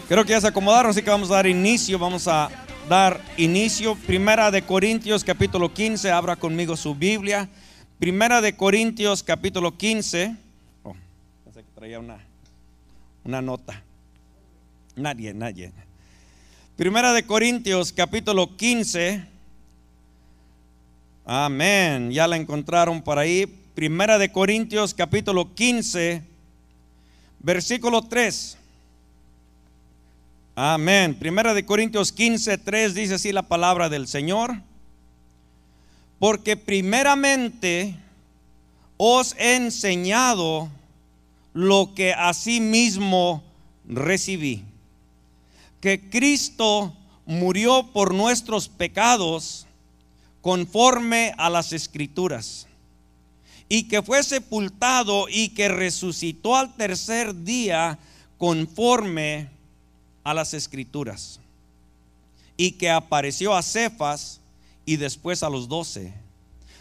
Creo que ya se acomodaron, así que vamos a dar inicio. Primera de Corintios capítulo 15, abra conmigo su Biblia. Primera de Corintios capítulo 15. Pensé que traía una nota. Nadie. Primera de Corintios capítulo 15. Amén, ya la encontraron por ahí. Primera de Corintios capítulo 15, versículo 3. Amén. Primera de Corintios 15, 3 dice así la palabra del Señor: porque primeramente os he enseñado lo que asimismo recibí, que Cristo murió por nuestros pecados conforme a las Escrituras, y que fue sepultado y que resucitó al tercer día conforme a las Escrituras, y que apareció a Cefas y después a los 12.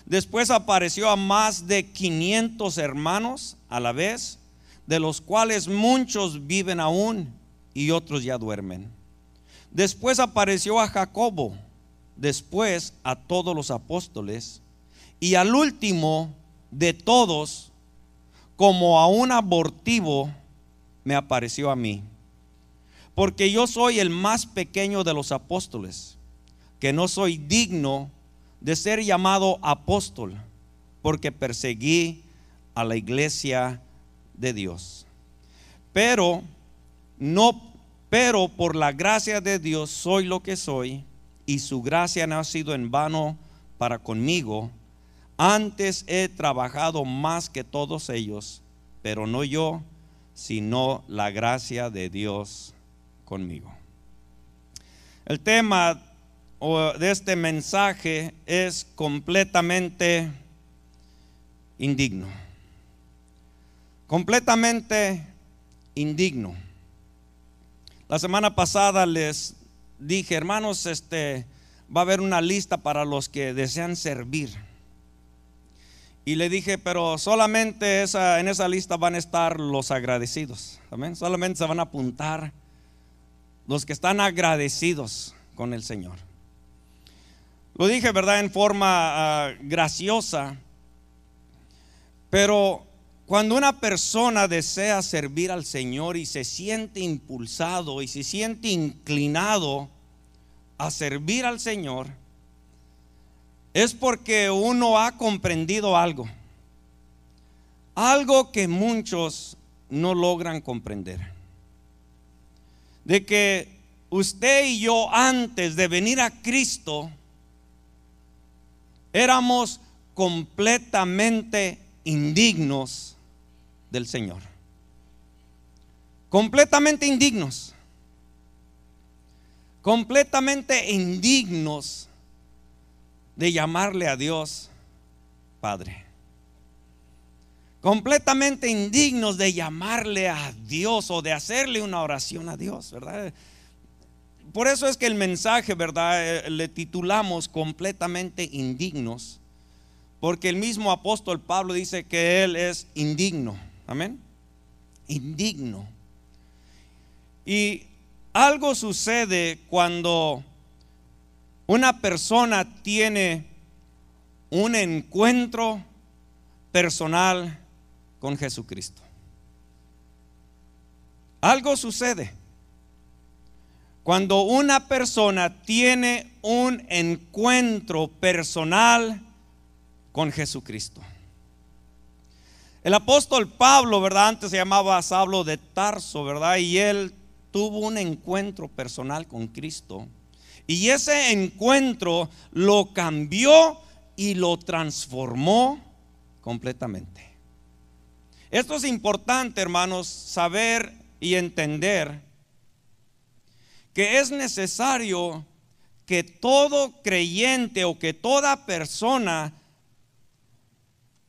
Después apareció a más de 500 hermanos a la vez, de los cuales muchos viven aún y otros ya duermen. Después apareció a Jacobo, después a todos los apóstoles, y al último de todos, como a un abortivo, me apareció a mí, porque yo soy el más pequeño de los apóstoles, que no soy digno de ser llamado apóstol, porque perseguí a la iglesia de Dios. Pero por la gracia de Dios soy lo que soy, y su gracia no ha sido en vano para conmigo. Antes he trabajado más que todos ellos, pero no yo, sino la gracia de Dios conmigo. El tema de este mensaje es completamente indigno. Completamente indigno. La semana pasada les dije, hermanos, va a haber una lista para los que desean servir. Y le dije, pero solamente en esa lista van a estar los agradecidos. Amén. Solamente se van a apuntar los que están agradecidos con el Señor. Lo dije, ¿verdad?, en forma graciosa. Pero cuando una persona desea servir al Señor y se siente impulsado y se siente inclinado a servir al Señor, es porque uno ha comprendido algo que muchos no logran comprender. De que usted y yo, antes de venir a Cristo, éramos completamente indignos del Señor. Completamente indignos. Completamente indignos de llamarle a Dios Padre. Completamente indignos de llamarle a Dios o de hacerle una oración a Dios, ¿verdad? Por eso es que el mensaje, ¿verdad?, le titulamos completamente indignos, porque el mismo apóstol Pablo dice que él es indigno. Amén. Indigno. Y algo sucede cuando una persona tiene un encuentro personal con Jesucristo. Algo sucede cuando una persona tiene un encuentro personal con Jesucristo. El apóstol Pablo, ¿verdad?, antes se llamaba Saulo de Tarso, ¿verdad?, y él tuvo un encuentro personal con Cristo. Y ese encuentro lo cambió y lo transformó completamente. Esto es importante, hermanos, saber y entender que es necesario que todo creyente o que toda persona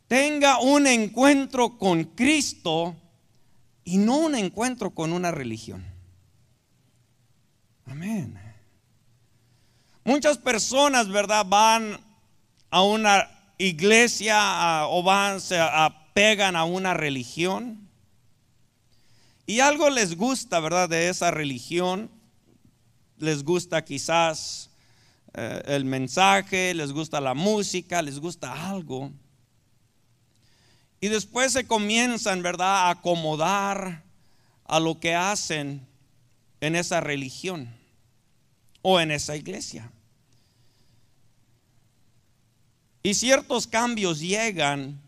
tenga un encuentro con Cristo y no un encuentro con una religión. Amén. Muchas personas, ¿verdad?, van a una iglesia o se apegan a una religión Y algo les gusta, ¿verdad? De esa religión. Les gusta quizás el mensaje, les gusta la música, les gusta algo. Y después se comienzan, ¿verdad?, a acomodar a lo que hacen en esa religión o en esa iglesia. Y ciertos cambios llegan,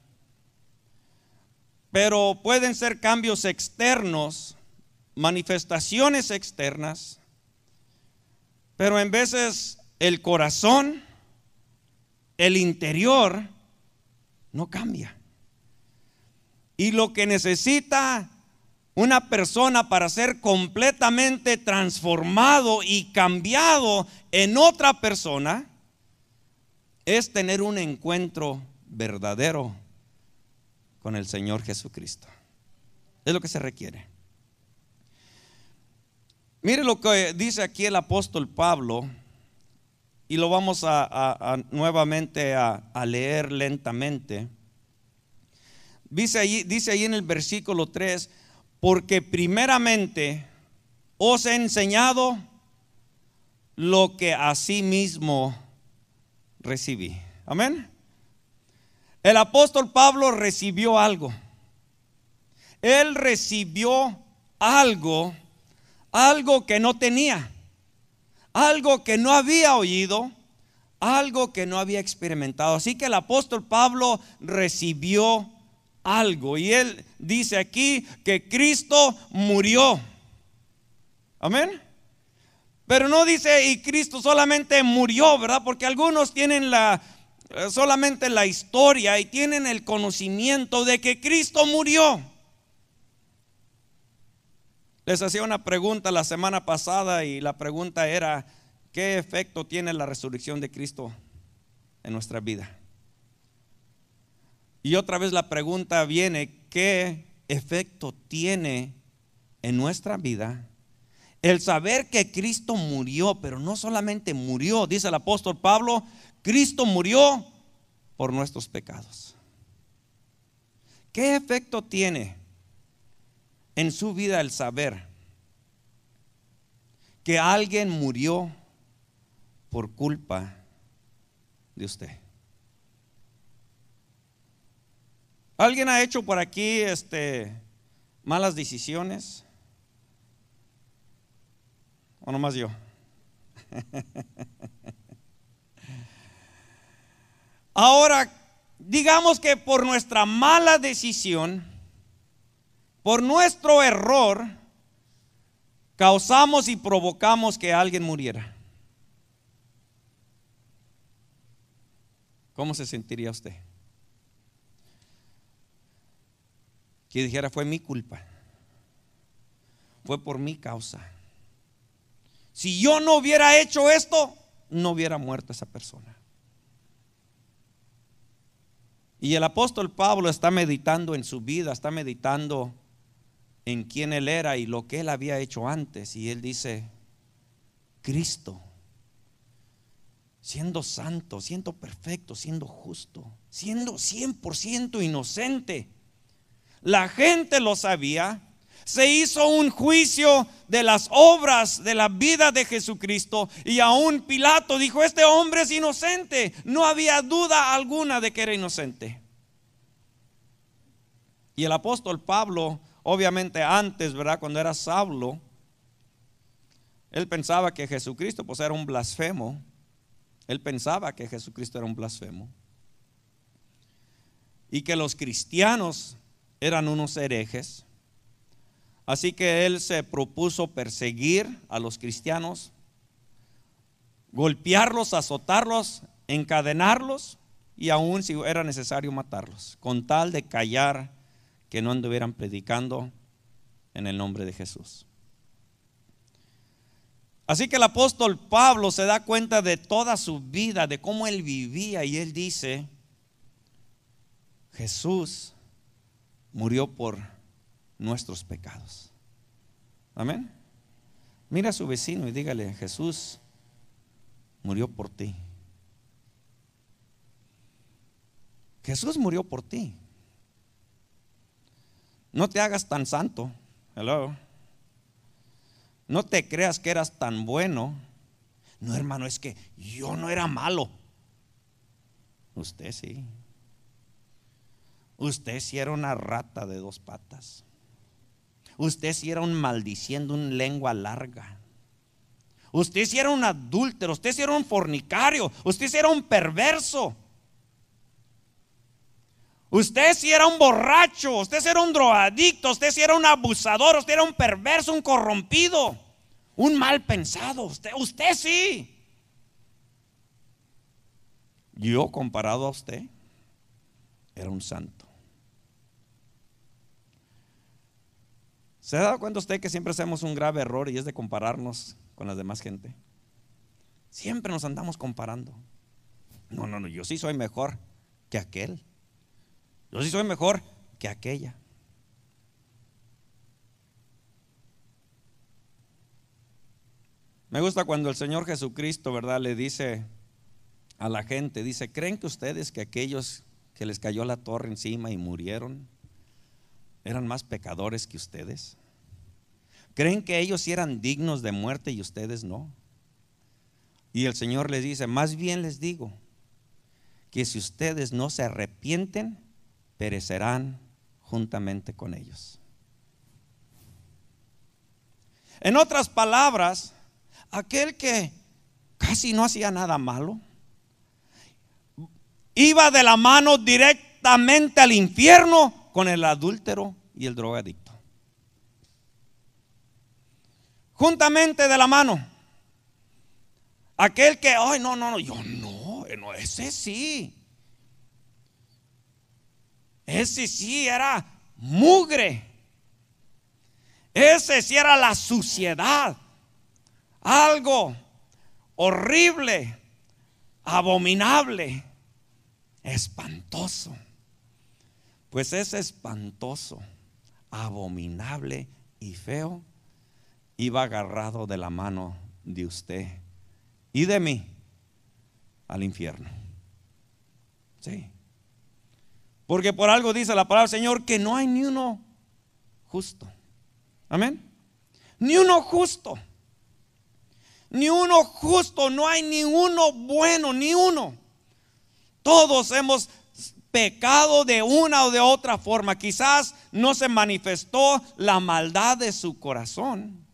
pero pueden ser cambios externos, manifestaciones externas, pero en veces el corazón, el interior, no cambia. Y lo que necesita una persona para ser completamente transformado y cambiado en otra persona es tener un encuentro verdadero con el Señor Jesucristo. Es lo que se requiere. Mire lo que dice aquí el apóstol Pablo, y lo vamos nuevamente a leer lentamente. Dice ahí en el versículo 3: porque primeramente os he enseñado lo que asimismo recibí. Amén. El apóstol Pablo recibió algo. Él recibió algo que no tenía, algo que no había oído, algo que no había experimentado. Así que el apóstol Pablo recibió algo, y él dice aquí que Cristo murió. Amén. Pero no dice y Cristo solamente murió, ¿verdad? Porque algunos tienen solamente la historia y tienen el conocimiento de que Cristo murió. Les hacía una pregunta la semana pasada, y la pregunta era: ¿qué efecto tiene la resurrección de Cristo en nuestra vida? Y otra vez la pregunta viene: ¿qué efecto tiene en nuestra vida el saber que Cristo murió? Pero no solamente murió, dice el apóstol Pablo, Cristo murió por nuestros pecados. ¿Qué efecto tiene en su vida el saber que alguien murió por culpa de usted? ¿Alguien ha hecho por aquí malas decisiones? ¿O nomás yo? Ahora, digamos que por nuestra mala decisión, por nuestro error, causamos y provocamos que alguien muriera. ¿Cómo se sentiría usted? Que dijera: fue mi culpa, fue por mi causa. Si yo no hubiera hecho esto, no hubiera muerto esa persona. Y el apóstol Pablo está meditando en su vida, está meditando en quién él era y lo que él había hecho antes. Y él dice: Cristo, siendo santo, siendo perfecto, siendo justo, siendo 100% inocente, la gente lo sabía. Se hizo un juicio de las obras de la vida de Jesucristo, y aún Pilato dijo: este hombre es inocente. No había duda alguna de que era inocente. Y el apóstol Pablo, obviamente antes, ¿verdad?, cuando era Saulo, él pensaba que Jesucristo pues era un blasfemo. Él pensaba que Jesucristo era un blasfemo y que los cristianos eran unos herejes. Así que él se propuso perseguir a los cristianos, golpearlos, azotarlos, encadenarlos, y aún si era necesario matarlos, con tal de callar que no anduvieran predicando en el nombre de Jesús. Así que el apóstol Pablo se da cuenta de toda su vida, de cómo él vivía, y él dice: Jesús murió por nuestros pecados. Amén. Mira a su vecino y dígale: Jesús murió por ti. Jesús murió por ti. No te hagas tan santo, Hello. No te creas que eras tan bueno. No, hermano, es que yo no era malo. Usted sí. Usted sí era una rata de dos patas. Usted sí era un maldiciendo, un lengua larga. Usted sí era un adúltero. Usted sí era un fornicario. Usted sí era un perverso. Usted sí era un borracho. Usted sí era un drogadicto. Usted sí era un abusador. Usted era un perverso, un corrompido, un mal pensado. Usted sí. Yo, comparado a usted, era un santo. ¿Se ha dado cuenta usted que siempre hacemos un grave error y es de compararnos con las demás gente? Siempre nos andamos comparando. No, yo sí soy mejor que aquel. Yo sí soy mejor que aquella. Me gusta cuando el Señor Jesucristo, ¿verdad?, le dice a la gente, dice: ¿creen que ustedes que aquellos que les cayó la torre encima y murieron eran más pecadores que ustedes? ¿Creen que ellos sí eran dignos de muerte y ustedes no? Y el Señor les dice: más bien les digo que si ustedes no se arrepienten, perecerán juntamente con ellos. En otras palabras, aquel que casi no hacía nada malo iba de la mano directamente al infierno con el adúltero y el drogadicto. Juntamente de la mano. Aquel que, ay, no, yo no, ese sí. Ese sí era mugre. Ese sí era la suciedad. Algo horrible, abominable, espantoso. Pues ese espantoso, abominable y feo iba agarrado de la mano de usted y de mí al infierno. Sí. Porque por algo dice la palabra del Señor que no hay ni uno justo. Amén. Ni uno justo. Ni uno justo, no hay ni uno bueno, ni uno. Todos hemos pecado de una o de otra forma. Quizás no se manifestó la maldad de su corazón,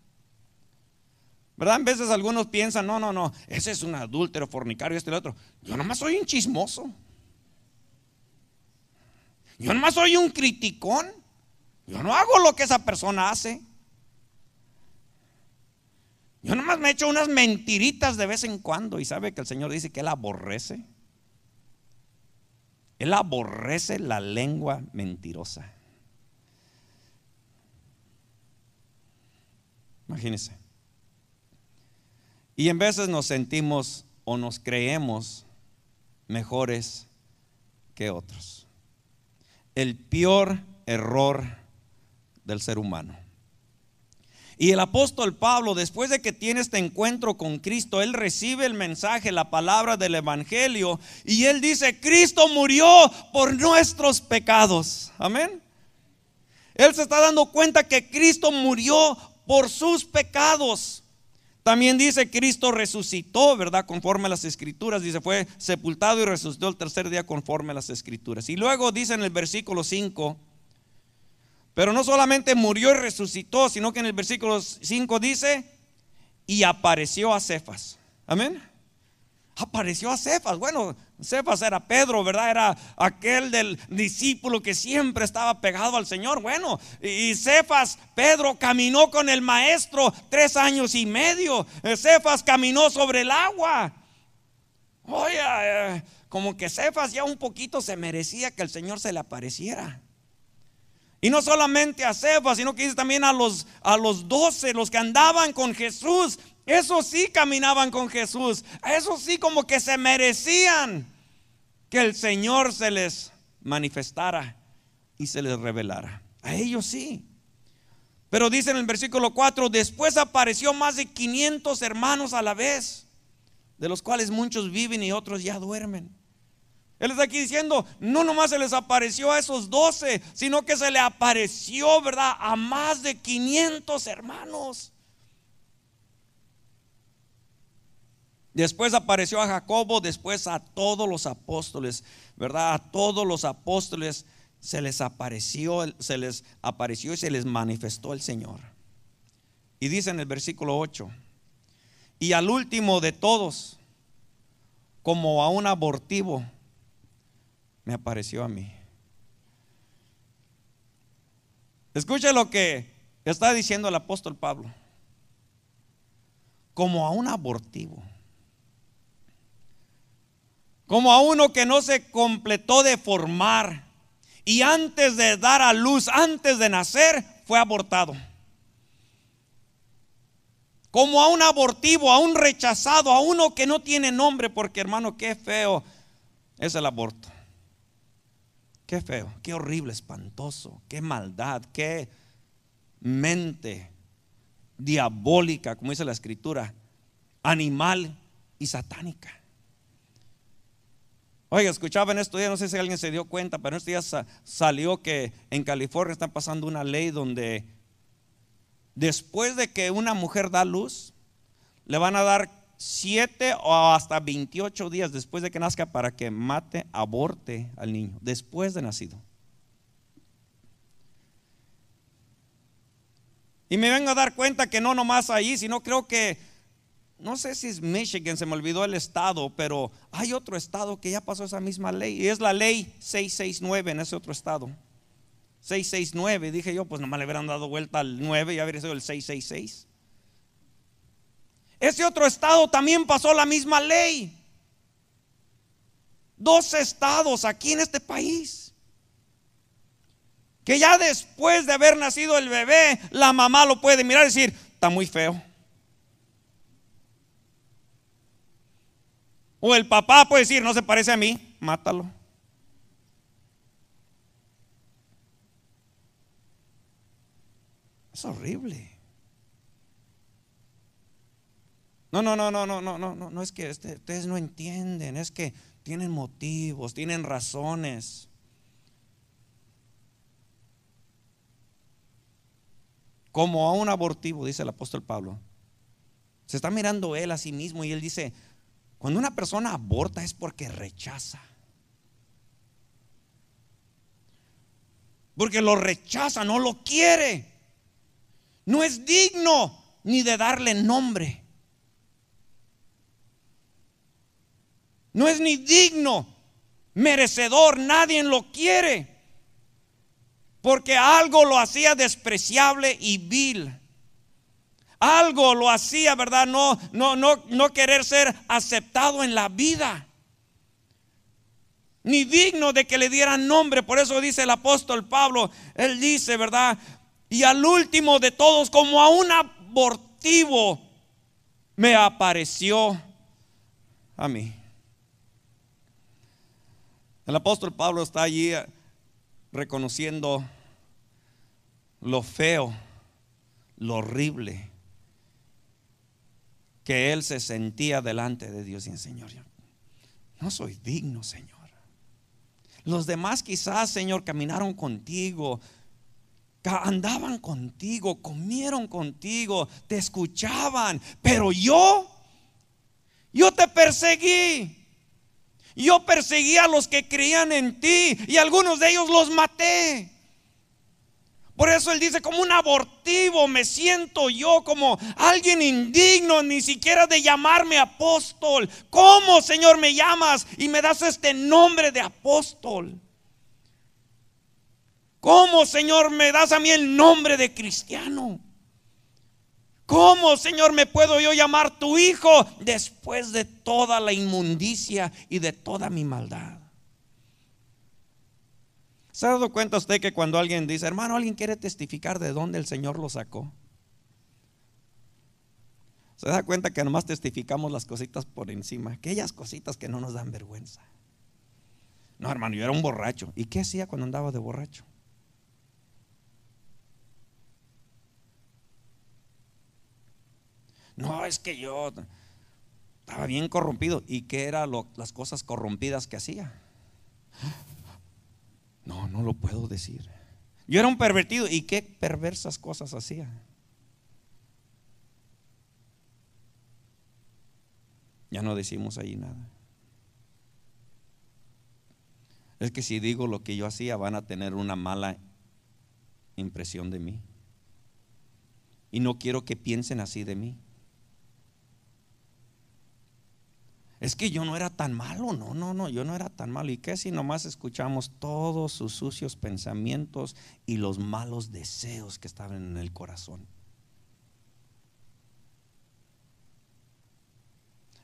¿verdad? En veces algunos piensan, no, ese es un adúltero, fornicario, este y el otro. Yo nomás soy un chismoso. Yo nomás soy un criticón. Yo no hago lo que esa persona hace. Yo nomás me echo unas mentiritas de vez en cuando. Y sabe que el Señor dice que Él aborrece. Él aborrece la lengua mentirosa. Imagínense. Y en veces nos sentimos o nos creemos mejores que otros. El peor error del ser humano. Y el apóstol Pablo, después de que tiene este encuentro con Cristo, él recibe el mensaje, la palabra del evangelio, y él dice: Cristo murió por nuestros pecados. Amén. Él se está dando cuenta que Cristo murió por sus pecados. También dice: Cristo resucitó, ¿verdad? Conforme a las escrituras. Dice: fue sepultado y resucitó el tercer día conforme a las escrituras. Y luego dice en el versículo 5, pero no solamente murió y resucitó, sino que en el versículo 5 dice: y apareció a Cefas. Amén. Apareció a Cefas. Bueno, Cefas era Pedro, ¿verdad? Era aquel del discípulo que siempre estaba pegado al Señor. Bueno, y Cefas, Pedro, caminó con el maestro 3 años y medio. Cefas caminó sobre el agua. Oye, como que Cefas ya un poquito se merecía que el Señor se le apareciera. Y no solamente a Cefas, sino que dice también a los 12, los que andaban con Jesús. Esos sí caminaban con Jesús. Esos sí como que se merecían que el Señor se les manifestara y se les revelara. A ellos sí. Pero dice en el versículo 4: después apareció más de 500 hermanos a la vez, de los cuales muchos viven y otros ya duermen. Él está aquí diciendo, no nomás se les apareció a esos 12, sino que se le apareció, ¿verdad?, a más de 500 hermanos. Después apareció a Jacobo, después a todos los apóstoles, ¿verdad? A todos los apóstoles se les apareció y se les manifestó el Señor. Y dice en el versículo 8, y al último de todos, como a un abortivo, me apareció a mí. Escuche lo que está diciendo el apóstol Pablo. Como a un abortivo, como a uno que no se completó de formar y antes de dar a luz, antes de nacer, fue abortado. Como a un abortivo, a un rechazado, a uno que no tiene nombre, porque hermano, qué feo es el aborto. Qué feo, qué horrible, espantoso, qué maldad, qué mente diabólica, como dice la escritura, animal y satánica. Oiga, escuchaba en estos días, no sé si alguien se dio cuenta, pero en estos días salió que en California están pasando una ley donde después de que una mujer da luz, le van a dar 7 o hasta 28 días después de que nazca para que aborte al niño, después de nacido. Y me vengo a dar cuenta que no nomás ahí, sino creo que, no sé si es Michigan, se me olvidó el estado, pero hay otro estado que ya pasó esa misma ley, y es la ley 669 en ese otro estado. 669, dije yo, pues nomás le hubieran dado vuelta al 9 y habría sido el 666. Ese otro estado también pasó la misma ley. 2 estados aquí en este país, que ya después de haber nacido el bebé, la mamá lo puede mirar y decir, está muy feo. O el papá puede decir, no se parece a mí, mátalo. Es horrible. No, es que ustedes no entienden, es que tienen motivos, tienen razones. Como a un abortivo, dice el apóstol Pablo. Se está mirando él a sí mismo y él dice, cuando una persona aborta es porque rechaza. Porque lo rechaza, no lo quiere. No es digno ni de darle nombre. No es ni digno, merecedor, nadie lo quiere. Porque algo lo hacía despreciable y vil. Algo lo hacía, ¿verdad? No querer ser aceptado en la vida, ni digno de que le dieran nombre. Por eso dice el apóstol Pablo, él dice, ¿verdad? Y al último de todos, como a un abortivo, me apareció a mí. El apóstol Pablo está allí reconociendo lo feo, lo horrible que él se sentía delante de Dios y el Señor. No soy digno, Señor. Los demás quizás, Señor, caminaron contigo, andaban contigo, comieron contigo, te escuchaban, pero yo te perseguí. Yo perseguí a los que creían en ti y algunos de ellos los maté. Por eso él dice, como un abortivo me siento yo, como alguien indigno ni siquiera de llamarme apóstol. ¿Cómo, Señor, me llamas y me das este nombre de apóstol? ¿Cómo, Señor, me das a mí el nombre de cristiano? ¿Cómo, Señor, me puedo yo llamar tu hijo después de toda la inmundicia y de toda mi maldad? ¿Se ha dado cuenta usted que cuando alguien dice, hermano, alguien quiere testificar de dónde el Señor lo sacó? Se da cuenta que nomás testificamos las cositas por encima, aquellas cositas que no nos dan vergüenza. No, hermano, yo era un borracho. ¿Y qué hacía cuando andaba de borracho? No, es que yo estaba bien corrompido. ¿Y qué eran las cosas corrompidas que hacía? No, no lo puedo decir. Yo era un pervertido. ¿Y qué perversas cosas hacía? Ya no decimos ahí nada. Es que si digo lo que yo hacía, van a tener una mala impresión de mí. Y no quiero que piensen así de mí. Es que yo no era tan malo. No, yo no era tan malo. ¿Y qué si nomás escuchamos todos sus sucios pensamientos y los malos deseos que estaban en el corazón?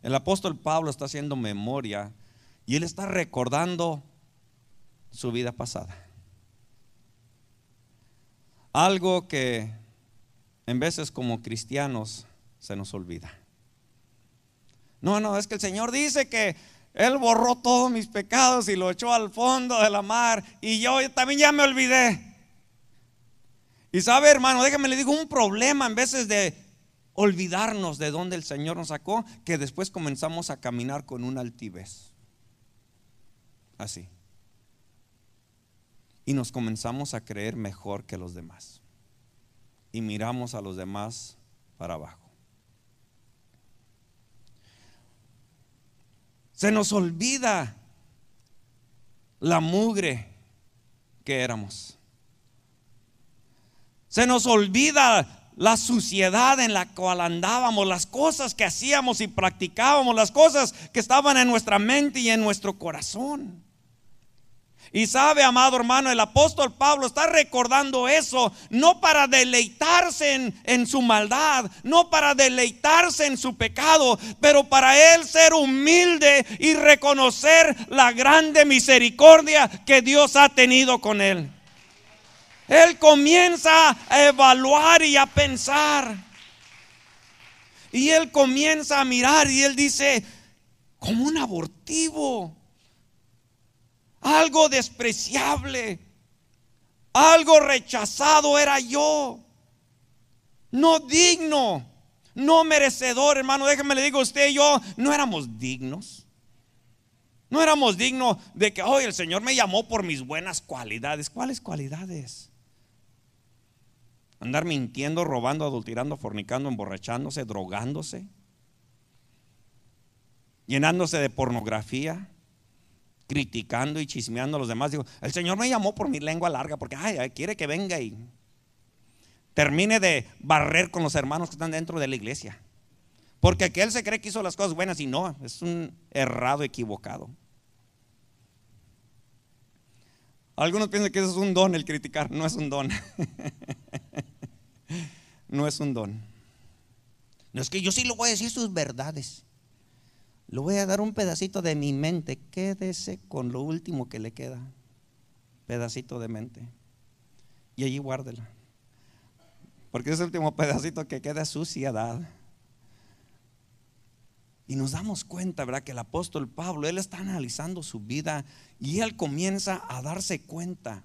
El apóstol Pablo está haciendo memoria y él está recordando su vida pasada. Algo que en veces como cristianos se nos olvida. No, es que el Señor dice que Él borró todos mis pecados y lo echó al fondo de la mar, y yo también ya me olvidé. Y sabe, hermano, déjame le digo, un problema en veces de olvidarnos de dónde el Señor nos sacó, que después comenzamos a caminar con una altivez, así, y nos comenzamos a creer mejor que los demás, y miramos a los demás para abajo. Se nos olvida la mugre que éramos. Se nos olvida la suciedad en la cual andábamos, las cosas que hacíamos y practicábamos, las cosas que estaban en nuestra mente y en nuestro corazón. Y sabe, amado hermano, el apóstol Pablo está recordando eso, no para deleitarse en su maldad, no para deleitarse en su pecado, pero para él ser humilde y reconocer la grande misericordia que Dios ha tenido con él. Él comienza a evaluar y a pensar, y él comienza a mirar y él dice: como un abortivo, algo despreciable, algo rechazado era yo, no digno, no merecedor. Hermano, déjeme le digo, usted y yo no éramos dignos. No éramos dignos de que hoy el Señor me llamó por mis buenas cualidades. ¿Cuáles cualidades? Andar mintiendo, robando, adulterando, fornicando, emborrachándose, drogándose, llenándose de pornografía, criticando y chismeando a los demás. Digo, el Señor me llamó por mi lengua larga, porque quiere que venga y termine de barrer con los hermanos que están dentro de la iglesia, porque aquel se cree que hizo las cosas buenas y no, es un errado, equivocado. Algunos piensan que eso es un don, el criticar. No es un don. No es un don. No, es que yo sí le voy a decir sus verdades, le voy a dar un pedacito de mi mente. Quédese con lo último que le queda, pedacito de mente, y allí guárdela, porque ese último pedacito que queda es suciedad. Y nos damos cuenta, ¿verdad?, que el apóstol Pablo, él está analizando su vida y él comienza a darse cuenta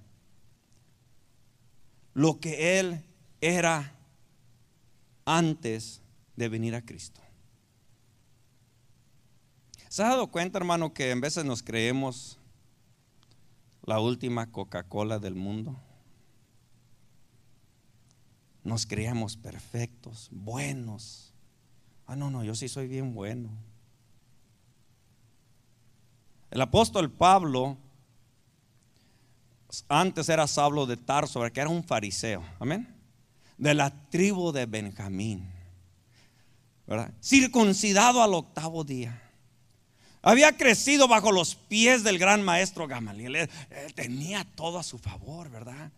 lo que él era antes de venir a Cristo. ¿Se ha dado cuenta, hermano, que en veces nos creemos la última Coca-Cola del mundo? Nos creemos perfectos, buenos. No, yo sí soy bien bueno. El apóstol Pablo antes era Saulo de Tarso, que era un fariseo, amén, de la tribu de Benjamín, ¿verdad?, circuncidado al 8º día. Había crecido bajo los pies del gran maestro Gamaliel. Él tenía todo a su favor, ¿verdad?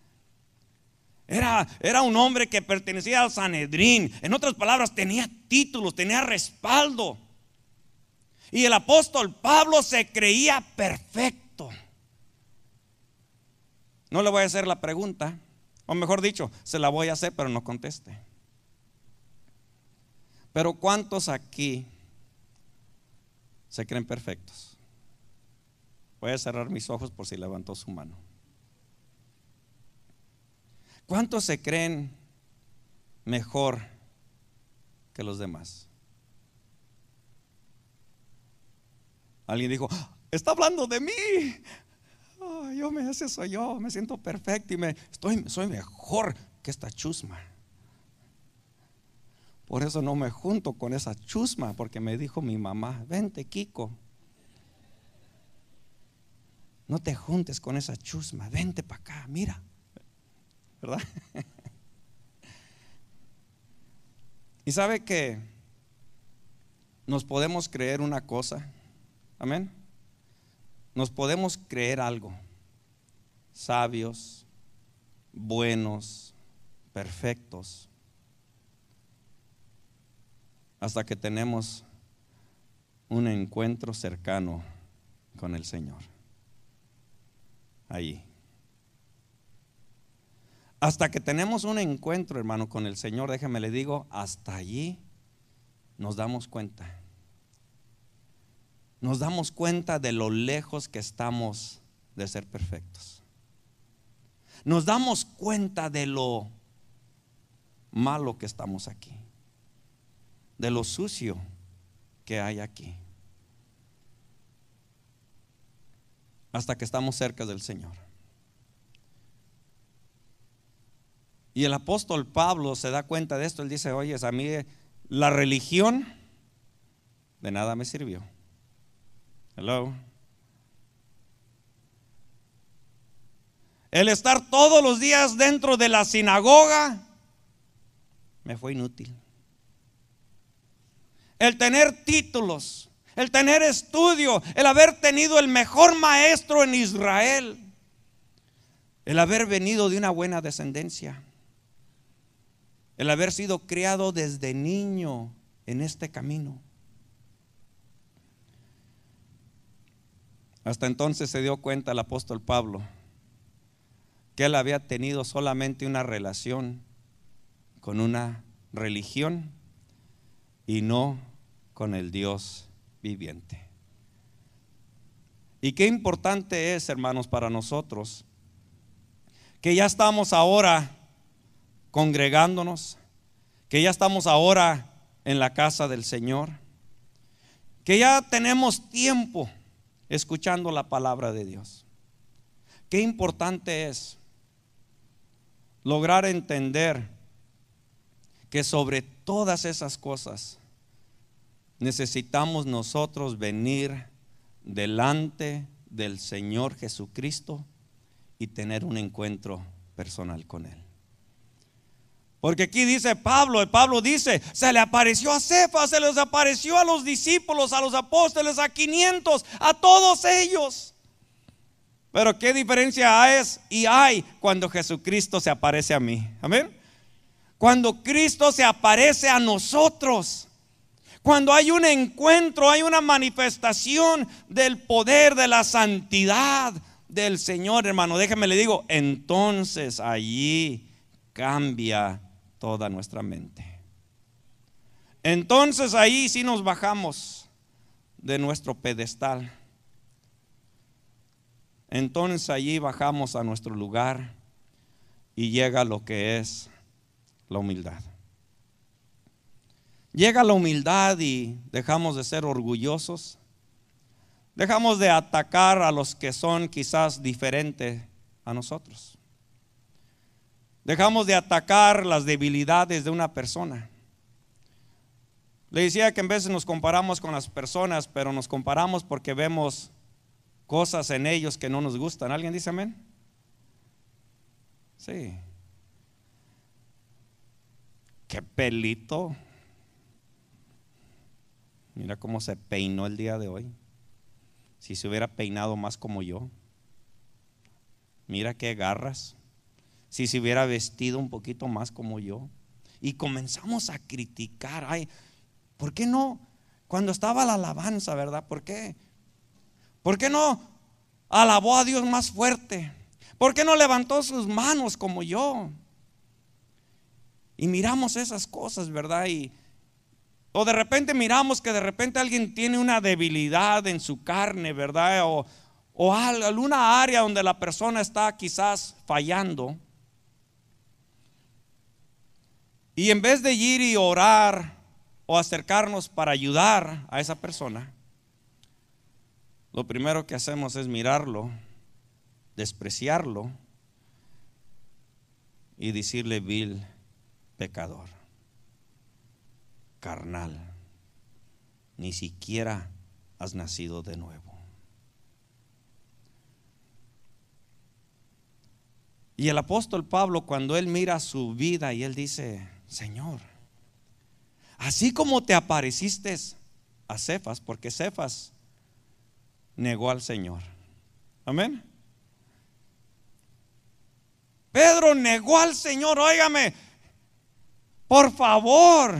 Era un hombre que pertenecía al Sanedrín. En otras palabras, tenía títulos, tenía respaldo. Y el apóstol Pablo se creía perfecto. No le voy a hacer la pregunta, o mejor dicho, se la voy a hacer, pero no conteste. Pero ¿cuántos aquí se creen perfectos? Voy a cerrar mis ojos por si levantó su mano. ¿Cuántos se creen mejor que los demás? Alguien dijo: está hablando de mí. Oh, ese soy yo, me siento perfecto y soy mejor que esta chusma. Por eso no me junto con esa chusma, porque me dijo mi mamá: vente, Kiko, no te juntes con esa chusma, vente para acá, mira, ¿verdad? Y sabe que nos podemos creer una cosa, amén. Nos podemos creer algo, sabios, buenos, perfectos, hasta que tenemos un encuentro cercano con el Señor. Allí. Hasta que tenemos un encuentro, hermano, con el Señor, déjeme le digo, hasta allí nos damos cuenta. Nos damos cuenta de lo lejos que estamos de ser perfectos. Nos damos cuenta de lo malo que estamos aquí, de lo sucio que hay aquí, hasta que estamos cerca del Señor. Y el apóstol Pablo se da cuenta de esto. Él dice: oye, a mí la religión de nada me sirvió. Hello. El estar todos los días dentro de la sinagoga me fue inútil. El tener títulos, el tener estudio, el haber tenido el mejor maestro en Israel, el haber venido de una buena descendencia, el haber sido criado desde niño en este camino. Hasta entonces se dio cuenta el apóstol Pablo que él había tenido solamente una relación con una religión y no con el Dios viviente. Y qué importante es, hermanos, para nosotros que ya estamos ahora congregándonos, que ya estamos ahora en la casa del Señor, que ya tenemos tiempo escuchando la palabra de Dios. Qué importante es lograr entender que sobre todas esas cosas necesitamos nosotros venir delante del Señor Jesucristo y tener un encuentro personal con Él. Porque aquí dice Pablo dice: se le apareció a Cefas, se les apareció a los discípulos, a los apóstoles, a 500, a todos ellos. Pero qué diferencia hay cuando Jesucristo se aparece a mí. Amén. Cuando Cristo se aparece a nosotros, cuando hay un encuentro, hay una manifestación del poder, de la santidad del Señor, hermano, déjeme le digo, entonces allí cambia toda nuestra mente. Entonces ahí sí nos bajamos de nuestro pedestal. Entonces allí bajamos a nuestro lugar y llega lo que es la humildad. Llega la humildad y dejamos de ser orgullosos. Dejamos de atacar a los que son quizás diferentes a nosotros. Dejamos de atacar las debilidades de una persona. Le decía que en veces nos comparamos con las personas, pero nos comparamos porque vemos cosas en ellos que no nos gustan. ¿Alguien dice amén? Sí. Qué pelito. Mira cómo se peinó el día de hoy. Si se hubiera peinado más como yo. Mira qué garras. Si se hubiera vestido un poquito más como yo. Y comenzamos a criticar. Ay, ¿por qué no? Cuando estaba la alabanza, ¿verdad? ¿Por qué? ¿Por qué no alabó a Dios más fuerte? ¿Por qué no levantó sus manos como yo? Y miramos esas cosas, ¿verdad? O de repente miramos que de repente alguien tiene una debilidad en su carne, ¿verdad? O alguna área donde la persona está quizás fallando. Y en vez de ir y orar o acercarnos para ayudar a esa persona, lo primero que hacemos es mirarlo despreciarlo y decirle vil pecador, carnal, ni siquiera has nacido de nuevo. Y el apóstol Pablo, cuando él mira su vida y él dice: Señor, así como te apareciste a Cefas, porque Cefas negó al Señor. Amén. Pedro negó al Señor. Óigame, por favor,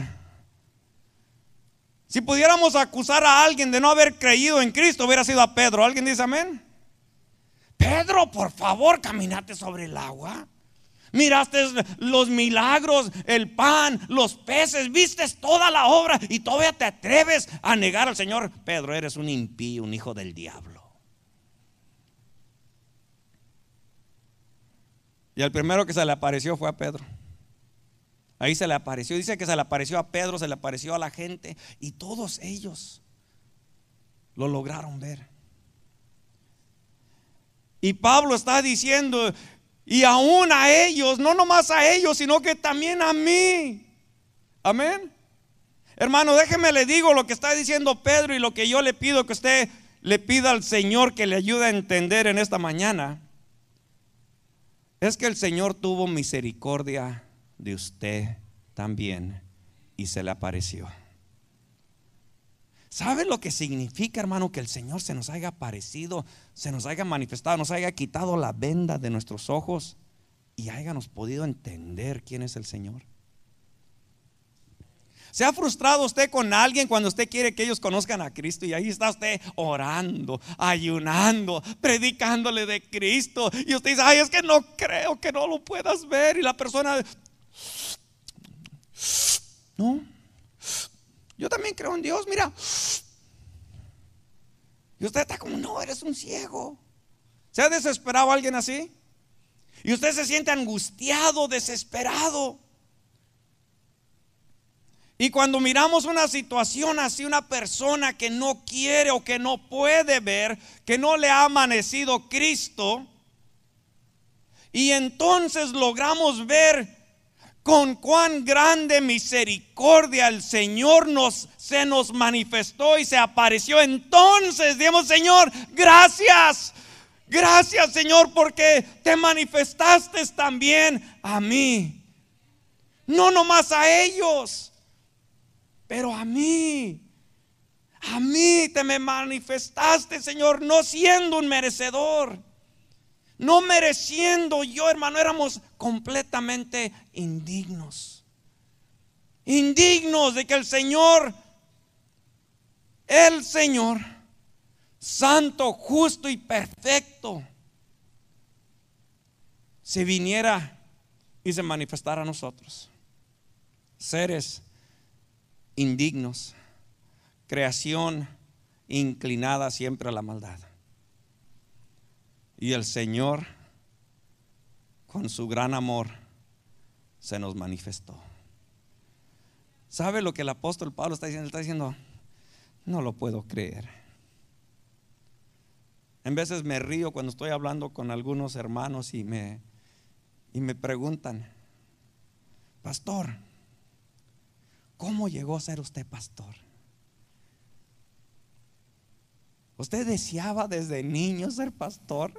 si pudiéramos acusar a alguien de no haber creído en Cristo, hubiera sido a Pedro. ¿Alguien dice amén? Pedro, por favor, caminaste sobre el agua, miraste los milagros, el pan, los peces, viste toda la obra y todavía te atreves a negar al Señor. Pedro, eres un impío, un hijo del diablo. Y el primero que se le apareció fue a Pedro. Ahí se le apareció. Dice que se le apareció a Pedro, se le apareció a la gente, y todos ellos lo lograron ver. Y Pablo está diciendo: y aún a ellos, no nomás a ellos, sino que también a mí. Amén. Hermano, déjeme le digo lo que está diciendo Pedro y lo que yo le pido que usted le pida al Señor que le ayude a entender en esta mañana. Es que el Señor tuvo misericordia de usted también y se le apareció. ¿Sabe lo que significa, hermano, que el Señor se nos haya aparecido, se nos haya manifestado, nos haya quitado la venda de nuestros ojos y hayamos podido entender quién es el Señor? ¿Se ha frustrado usted con alguien cuando usted quiere que ellos conozcan a Cristo y ahí está usted orando, ayunando, predicándole de Cristo, y usted dice: ay, es que no creo que no lo puedas ver? Y la persona: no, yo también creo en Dios, mira. Y usted está como: no, eres un ciego. ¿Se ha desesperado alguien así? Y usted se siente angustiado, desesperado. Y cuando miramos una situación así, una persona que no quiere o que no puede ver, que no le ha amanecido Cristo, y entonces logramos ver con cuán grande misericordia el Señor se nos manifestó y se apareció. Entonces digamos: Señor, gracias. Gracias, Señor, porque te manifestaste también a mí. No nomás a ellos, pero a mí te me manifestaste, Señor, no siendo un merecedor, no mereciendo yo, hermano, éramos completamente indignos de que el Señor, santo, justo y perfecto, se viniera y se manifestara a nosotros, seres indignos, creación inclinada siempre a la maldad. Y el Señor, con su gran amor, se nos manifestó. ¿Sabe lo que el apóstol Pablo está diciendo? Está diciendo: no lo puedo creer. En veces me río cuando estoy hablando con algunos hermanos y me preguntan: pastor, ¿cómo llegó a ser usted pastor? ¿Usted deseaba desde niño ser pastor?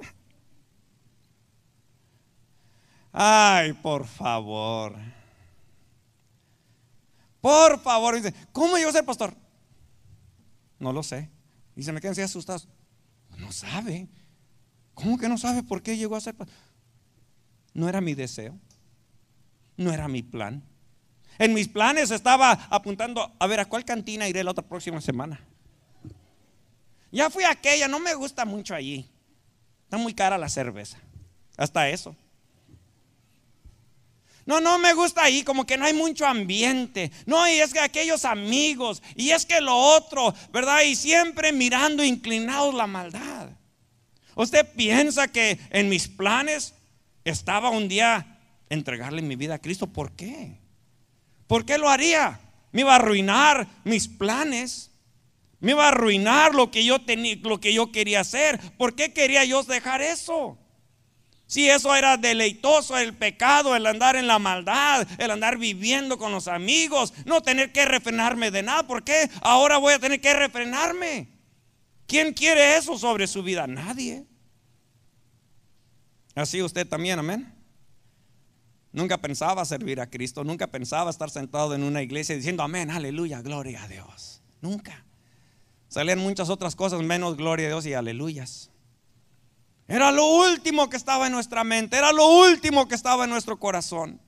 Ay, por favor. Por favor. Dice: ¿cómo llegó a ser pastor? No lo sé. Y se me quedan así asustados. No sabe. ¿Cómo que no sabe por qué llegó a ser pastor? No era mi deseo. No era mi plan. En mis planes estaba apuntando a ver a cuál cantina iré la otra próxima semana. Ya fui a aquella, no me gusta mucho allí, está muy cara la cerveza. Hasta eso. No me gusta ahí, como que no hay mucho ambiente. No, y es que aquellos amigos, y es que lo otro, ¿verdad? Y siempre mirando inclinados la maldad. ¿Usted piensa que en mis planes estaba un día entregarle mi vida a Cristo? ¿Por qué? ¿Por qué lo haría? Me iba a arruinar mis planes. Me iba a arruinar lo que yo tenía, lo que yo quería hacer. ¿Por qué quería yo dejar eso? Si eso era deleitoso, el pecado, el andar en la maldad, el andar viviendo con los amigos, no tener que refrenarme de nada. ¿Por qué ahora voy a tener que refrenarme? ¿Quién quiere eso sobre su vida? Nadie. Así usted también, amén. Nunca pensaba servir a Cristo, nunca pensaba estar sentado en una iglesia diciendo amén, aleluya, gloria a Dios. Nunca. Salían muchas otras cosas menos gloria a Dios y aleluyas. Era lo último que estaba en nuestra mente, era lo último que estaba en nuestro corazón.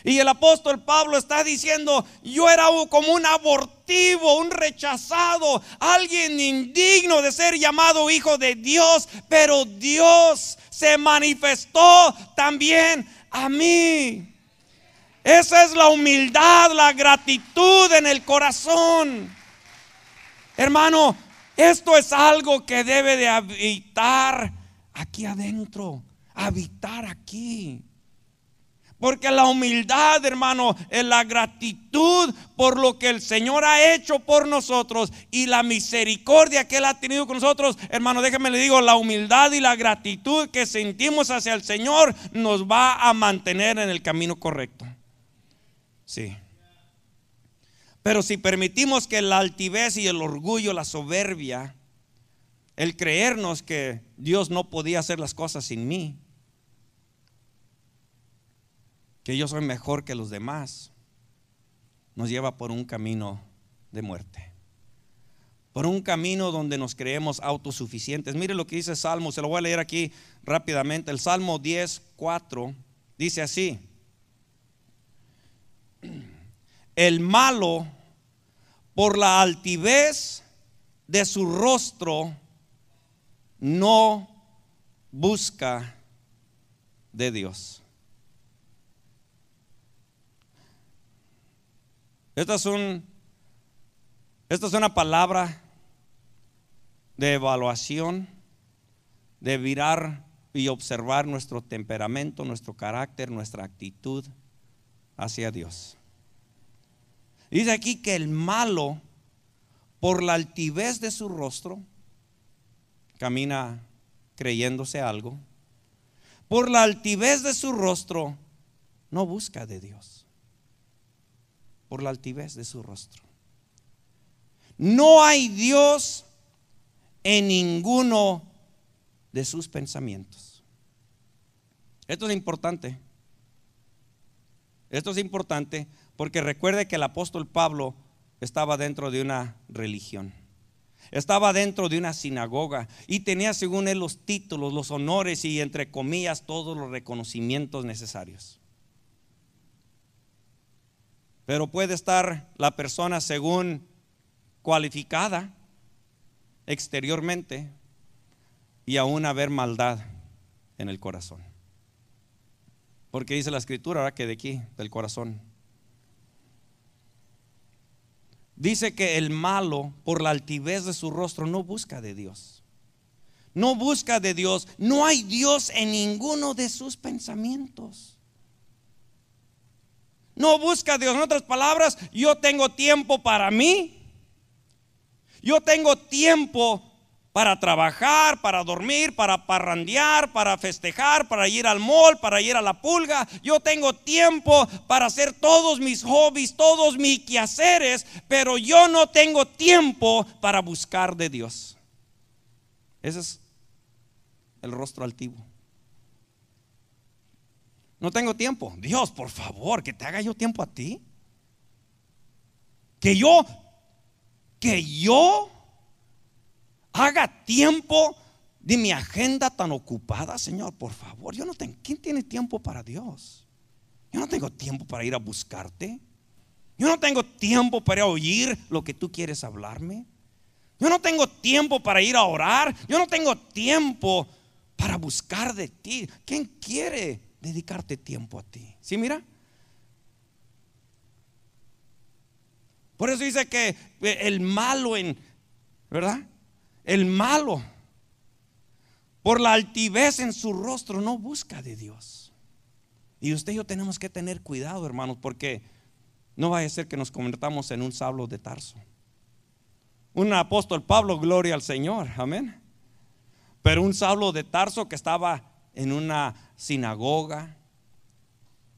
Y el apóstol Pablo está diciendo: yo era como un abortivo, un rechazado, alguien indigno de ser llamado hijo de Dios, pero Dios se manifestó también a mí. Esa es la humildad, la gratitud en el corazón. Hermano, esto es algo que debe de habitar aquí adentro, habitar aquí. Porque la humildad, hermano, es la gratitud por lo que el Señor ha hecho por nosotros y la misericordia que Él ha tenido con nosotros. Hermano, déjeme le digo, la humildad y la gratitud que sentimos hacia el Señor nos va a mantener en el camino correcto. Sí. Pero si permitimos que la altivez y el orgullo, la soberbia, el creernos que Dios no podía hacer las cosas sin mí, que yo soy mejor que los demás, nos lleva por un camino de muerte, por un camino donde nos creemos autosuficientes. Mire lo que dice Salmo, se lo voy a leer aquí rápidamente. El Salmo 10:4 dice así: el malo por la altivez de su rostro no busca de Dios. Esta es una palabra de evaluación, de mirar y observar nuestro temperamento, nuestro carácter, nuestra actitud hacia Dios. Dice aquí que el malo, por la altivez de su rostro, camina creyéndose algo. Por la altivez de su rostro, no busca de Dios. Por la altivez de su rostro. No hay Dios en ninguno de sus pensamientos. Esto es importante. Esto es importante porque recuerde que el apóstol Pablo estaba dentro de una religión. Estaba dentro de una sinagoga y tenía, según él, los títulos, los honores y, entre comillas, todos los reconocimientos necesarios. Pero puede estar la persona según cualificada exteriormente y aún haber maldad en el corazón. Porque dice la escritura ahora que de aquí, del corazón, dice que el malo, por la altivez de su rostro, no busca de Dios. No busca de Dios. No hay Dios en ninguno de sus pensamientos. No busca a Dios. En otras palabras, yo tengo tiempo para mí. Yo tengo tiempo para trabajar, para dormir, para parrandear, para festejar, para ir al mall, para ir a la pulga. Yo tengo tiempo para hacer todos mis hobbies, todos mis quehaceres, pero yo no tengo tiempo para buscar de Dios. Ese es el rostro altivo. No tengo tiempo. Dios, por favor, que te haga yo tiempo a ti. Que yo haga tiempo de mi agenda tan ocupada, Señor, por favor. Yo no tengo. ¿Quién tiene tiempo para Dios? Yo no tengo tiempo para ir a buscarte. Yo no tengo tiempo para oír lo que tú quieres hablarme. Yo no tengo tiempo para ir a orar. Yo no tengo tiempo para buscar de ti. ¿Quién quiere dedicarte tiempo a ti? ¿Sí, mira? Por eso dice que el malo ¿verdad? El malo, por la altivez en su rostro, no busca de Dios. Y usted y yo tenemos que tener cuidado, hermanos, porque no vaya a ser que nos convertamos en un Saulo de Tarso. Un apóstol Pablo, gloria al Señor, amén. Pero un Saulo de Tarso que estaba en una sinagoga,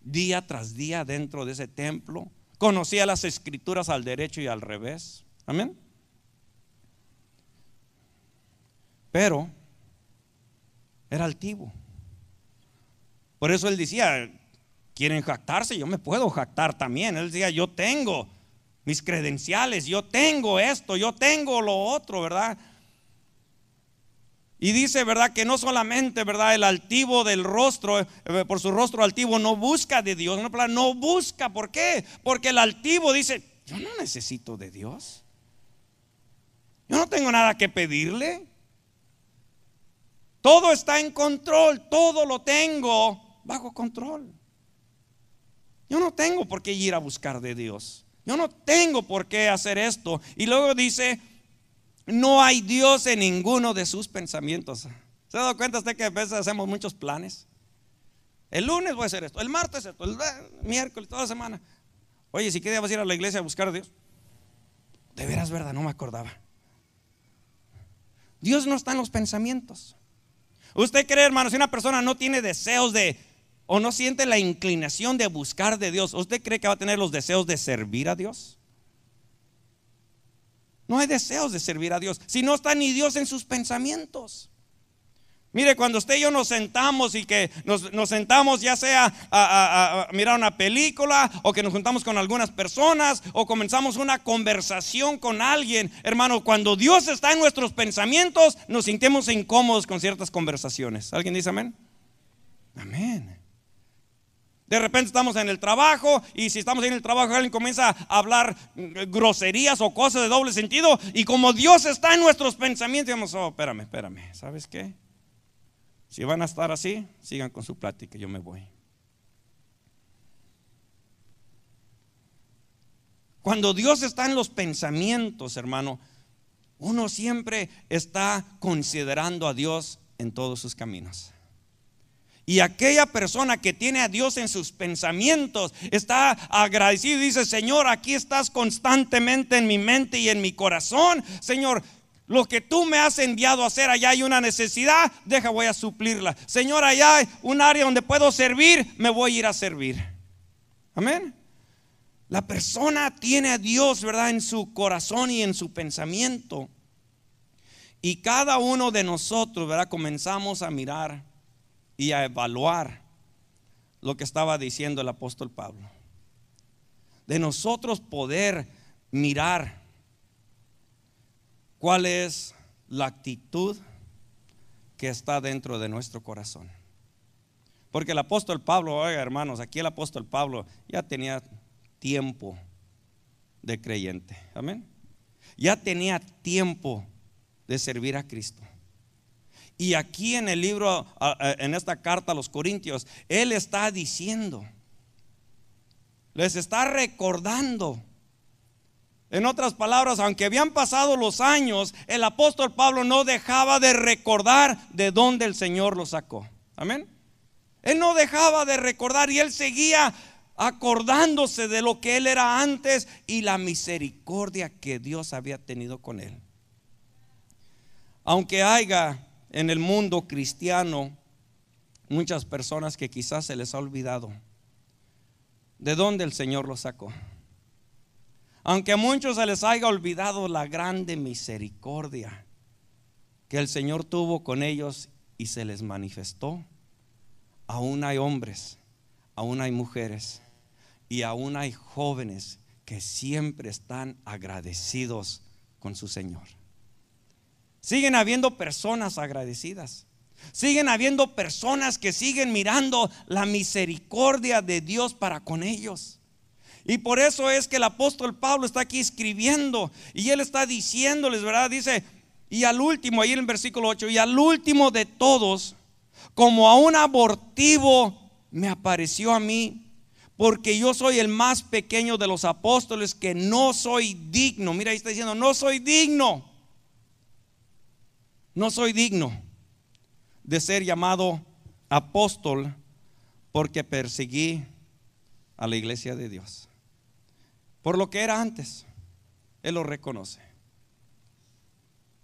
día tras día dentro de ese templo. Conocía las escrituras al derecho y al revés. Amén. Pero era altivo. Por eso él decía, ¿quieren jactarse? Yo me puedo jactar también. Él decía, yo tengo mis credenciales, yo tengo esto, yo tengo lo otro, ¿verdad? Y dice, ¿verdad? Que no solamente, ¿verdad? El altivo del rostro, por su rostro altivo, no busca de Dios. No busca, ¿por qué? Porque el altivo dice, yo no necesito de Dios. Yo no tengo nada que pedirle. Todo está en control, todo lo tengo bajo control. Yo no tengo por qué ir a buscar de Dios. Yo no tengo por qué hacer esto. Y luego dice, no hay Dios en ninguno de sus pensamientos. ¿Se ha dado cuenta usted que a veces hacemos muchos planes? El lunes voy a hacer esto, el martes esto, el miércoles, toda la semana. Oye, si qué día vas a ir a la iglesia a buscar a Dios. De veras, verdad, no me acordaba. Dios no está en los pensamientos. ¿Usted cree, hermano, si una persona no tiene deseos o no siente la inclinación de buscar de Dios, ¿usted cree que va a tener los deseos de servir a Dios? No hay deseos de servir a Dios si no está ni Dios en sus pensamientos. Mire, cuando usted y yo nos sentamos y que nos sentamos ya sea a mirar una película, o que nos juntamos con algunas personas, o comenzamos una conversación con alguien, hermano, cuando Dios está en nuestros pensamientos, nos sentimos incómodos con ciertas conversaciones. ¿Alguien dice amén? Amén. De repente estamos en el trabajo, y si estamos en el trabajo alguien comienza a hablar groserías o cosas de doble sentido, y como Dios está en nuestros pensamientos, digamos, oh, espérame, ¿sabes qué? Si van a estar así, sigan con su plática, yo me voy. Cuando Dios está en los pensamientos, hermano, uno siempre está considerando a Dios en todos sus caminos. Y aquella persona que tiene a Dios en sus pensamientos está agradecido y dice, Señor, aquí estás constantemente en mi mente y en mi corazón. Señor, lo que tú me has enviado a hacer, allá hay una necesidad, voy a suplirla. Señor, allá hay un área donde puedo servir, me voy a ir a servir. Amén. La persona tiene a Dios, ¿verdad?, en su corazón y en su pensamiento. Y cada uno de nosotros, ¿verdad?, comenzamos a mirar y a evaluar lo que estaba diciendo el apóstol Pablo. De nosotros poder mirar cuál es la actitud que está dentro de nuestro corazón. Porque el apóstol Pablo, oiga, hermanos, aquí el apóstol Pablo ya tenía tiempo de creyente. Amén. Ya tenía tiempo de servir a Cristo. Y aquí en el libro, en esta carta a los Corintios, él está diciendo, les está recordando. En otras palabras, aunque habían pasado los años, el apóstol Pablo no dejaba de recordar de dónde el Señor lo sacó. Amén. Él no dejaba de recordar y él seguía acordándose de lo que él era antes y la misericordia que Dios había tenido con él. Aunque haya en el mundo cristiano muchas personas que quizás se les ha olvidado de dónde el Señor los sacó. Aunque a muchos se les haya olvidado la grande misericordia que el Señor tuvo con ellos y se les manifestó, aún hay hombres, aún hay mujeres y aún hay jóvenes que siempre están agradecidos con su Señor. Siguen habiendo personas agradecidas. Siguen habiendo personas que siguen mirando la misericordia de Dios para con ellos. Y por eso es que el apóstol Pablo está aquí escribiendo y él está diciéndoles, ¿verdad? Dice, y al último, ahí en el versículo 8, y al último de todos, como a un abortivo me apareció a mí, porque yo soy el más pequeño de los apóstoles, que no soy digno. Mira, ahí está diciendo, no soy digno. No soy digno de ser llamado apóstol, porque perseguí a la iglesia de Dios. Por lo que era antes, él lo reconoce.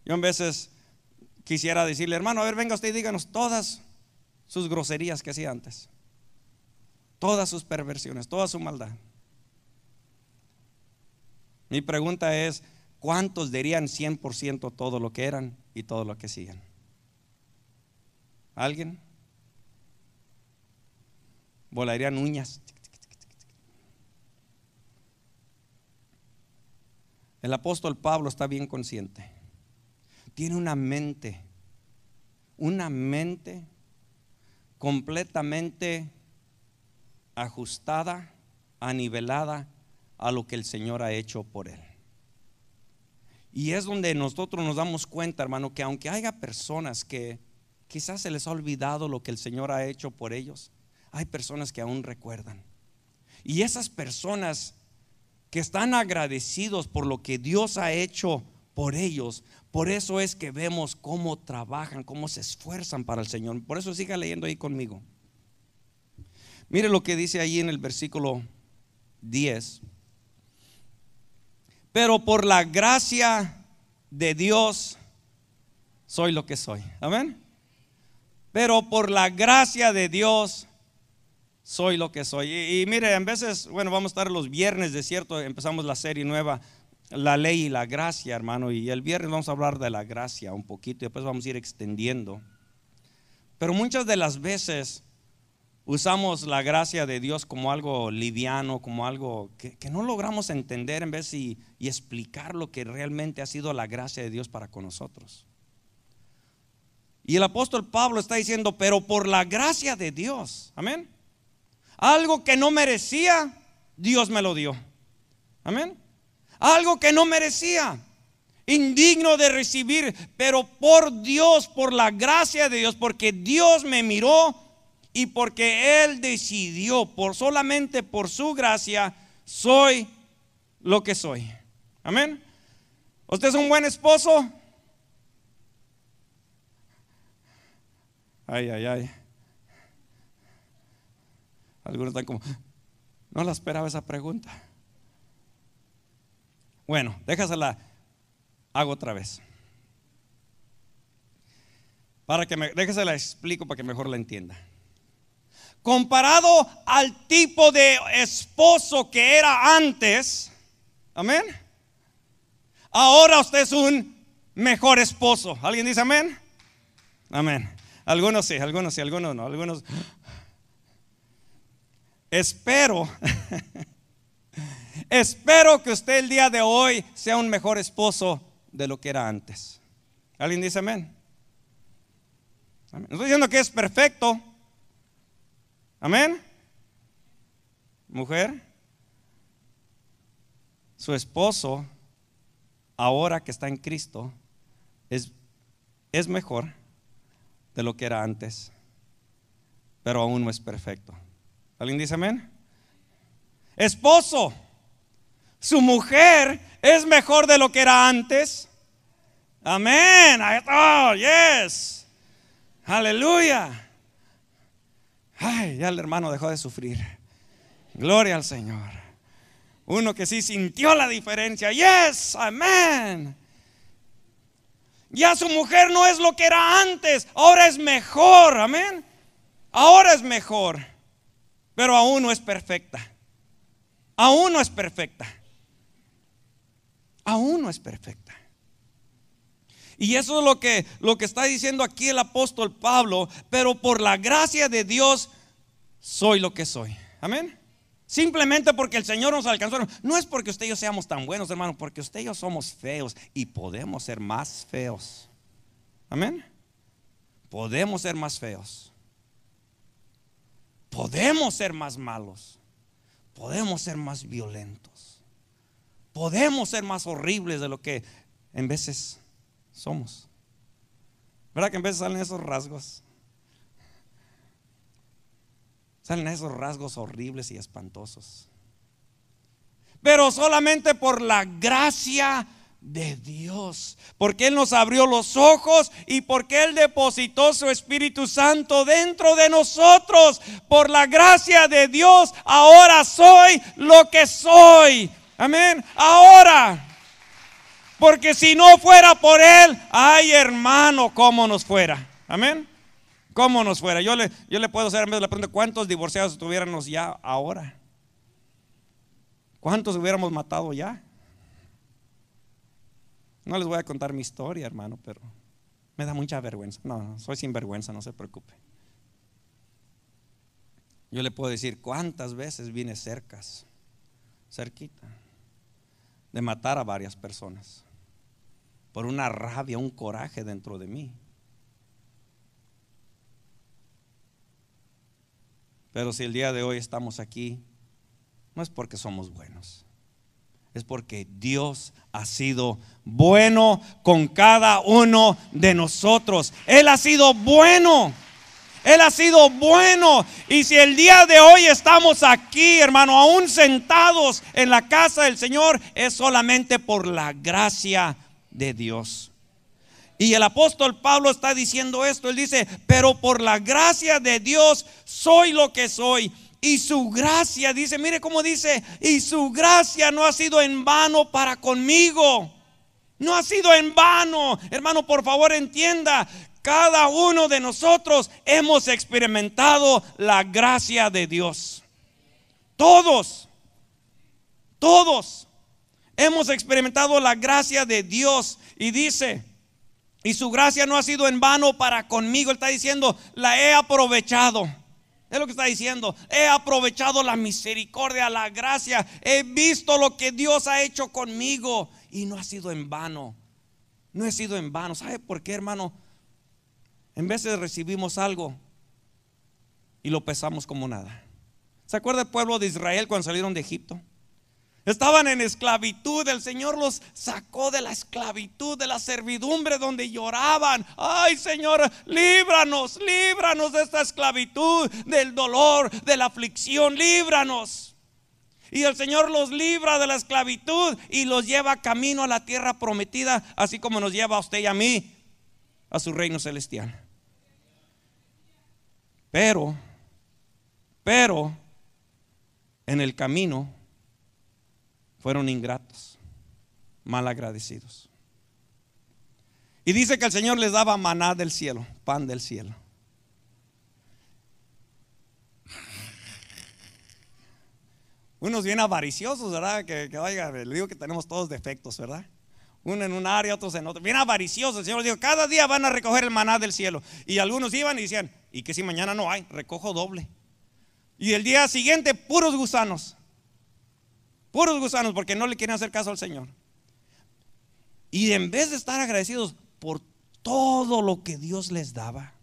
Yo a veces quisiera decirle, hermano, a ver, venga usted y díganos todas sus groserías que hacía antes, todas sus perversiones, toda su maldad. Mi pregunta es, ¿cuántos dirían 100% todo lo que eran y todo lo que siguen? ¿Alguien? Volarían uñas. El apóstol Pablo está bien consciente. Tiene una mente completamente ajustada, anivelada a lo que el Señor ha hecho por él. Y es donde nosotros nos damos cuenta, hermano, que aunque haya personas que quizás se les ha olvidado lo que el Señor ha hecho por ellos, hay personas que aún recuerdan. Y esas personas que están agradecidos por lo que Dios ha hecho por ellos, por eso es que vemos cómo trabajan, cómo se esfuerzan para el Señor. Por eso siga leyendo ahí conmigo. Mire lo que dice ahí en el versículo 10. Pero por la gracia de Dios soy lo que soy. Amén. Pero por la gracia de Dios soy lo que soy. Y mire, en veces, bueno, vamos a estar los viernes, de cierto, empezamos la serie nueva, la ley y la gracia, hermano. Y el viernes vamos a hablar de la gracia un poquito y después vamos a ir extendiendo. Pero muchas de las veces usamos la gracia de Dios como algo liviano, como algo que no logramos entender en vez y explicar lo que realmente ha sido la gracia de Dios para con nosotros. Y el apóstol Pablo está diciendo, pero por la gracia de Dios, amén, algo que no merecía, Dios me lo dio. Amén. Algo que no merecía, indigno de recibir, pero por Dios, por la gracia de Dios, porque Dios me miró y porque Él decidió, solamente por su gracia, soy lo que soy. Amén. ¿Usted es un buen esposo? Ay, ay, ay. Algunos están como, no la esperaba esa pregunta. Bueno, déjasela, hago otra vez. Déjasela explico para que mejor la entienda. Comparado al tipo de esposo que era antes, amén, ahora usted es un mejor esposo. ¿Alguien dice amén? Amén. Algunos sí, algunos no, algunos. Espero que usted el día de hoy sea un mejor esposo de lo que era antes. ¿Alguien dice amén? Amén. No estoy diciendo que es perfecto. Amén. Mujer, su esposo, ahora que está en Cristo, es mejor de lo que era antes, pero aún no es perfecto. ¿Alguien dice amén? Esposo, su mujer es mejor de lo que era antes. Amén. Oh, yes. Aleluya. Ay, ya el hermano dejó de sufrir. Gloria al Señor. Uno que sí sintió la diferencia. Yes, amén. Ya su mujer no es lo que era antes, ahora es mejor. Amén. Ahora es mejor, pero aún no es perfecta. Aún no es perfecta. Aún no es perfecta. Y eso es lo que está diciendo aquí el apóstol Pablo. Pero por la gracia de Dios soy lo que soy. Amén. Simplemente porque el Señor nos alcanzó. No es porque usted y yo seamos tan buenos, hermano, porque usted y yo somos feos y podemos ser más feos. Amén. Podemos ser más feos. Podemos ser más malos. Podemos ser más violentos. Podemos ser más horribles de lo que en veces somos. ¿Verdad que en veces salen esos rasgos? Salen esos rasgos horribles y espantosos. Pero solamente por la gracia de Dios, porque Él nos abrió los ojos y porque Él depositó su Espíritu Santo dentro de nosotros. Por la gracia de Dios ahora soy lo que soy. Amén. Ahora. Porque si no fuera por Él, ay hermano, cómo nos fuera. Amén. ¿Cómo nos fuera? Yo le puedo hacer en vez de la pregunta, ¿cuántos divorciados estuviéramos ya ahora? ¿Cuántos hubiéramos matado ya? No les voy a contar mi historia, hermano, pero me da mucha vergüenza. No, soy sin vergüenza, no se preocupe. Yo le puedo decir cuántas veces vine cerquita de matar a varias personas por una rabia, un coraje dentro de mí. Pero si el día de hoy estamos aquí, no es porque somos buenos, es porque Dios ha sido bueno con cada uno de nosotros. Él ha sido bueno. Él ha sido bueno. Y si el día de hoy estamos aquí, hermano, aún sentados en la casa del Señor, es solamente por la gracia de Dios. Y el apóstol Pablo está diciendo esto. Él dice, pero por la gracia de Dios soy lo que soy. Y su gracia, dice, mire cómo dice, y su gracia no ha sido en vano para conmigo. No ha sido en vano. Hermano, por favor entienda, cada uno de nosotros hemos experimentado la gracia de Dios. Todos hemos experimentado la gracia de Dios. Y dice, y su gracia no ha sido en vano para conmigo. Él está diciendo, la he aprovechado. Es lo que está diciendo. He aprovechado la misericordia, la gracia. He visto lo que Dios ha hecho conmigo. Y no ha sido en vano. No he sido en vano. ¿Sabe por qué, hermano? En veces recibimos algo y lo pesamos como nada. ¿Se acuerda el pueblo de Israel cuando salieron de Egipto? Estaban en esclavitud. El Señor los sacó de la esclavitud, de la servidumbre, donde lloraban. Ay, Señor, líbranos de esta esclavitud, del dolor, de la aflicción, líbranos. Y el Señor los libra de la esclavitud y los lleva camino a la tierra prometida, así como nos lleva a usted y a mí a su reino celestial. Pero en el camino fueron ingratos, malagradecidos. Y dice que el Señor les daba maná del cielo, pan del cielo. Unos bien avariciosos, ¿verdad? Que oiga, le digo que tenemos todos defectos, ¿verdad? Uno en un área, otros en otro. Bien avariciosos. El Señor les dijo, cada día van a recoger el maná del cielo. Y algunos iban y decían, ¿y que si mañana no hay? Recojo doble. Y el día siguiente, puros gusanos, porque no le quieren hacer caso al Señor. Y en vez de estar agradecidos por todo lo que Dios les daba,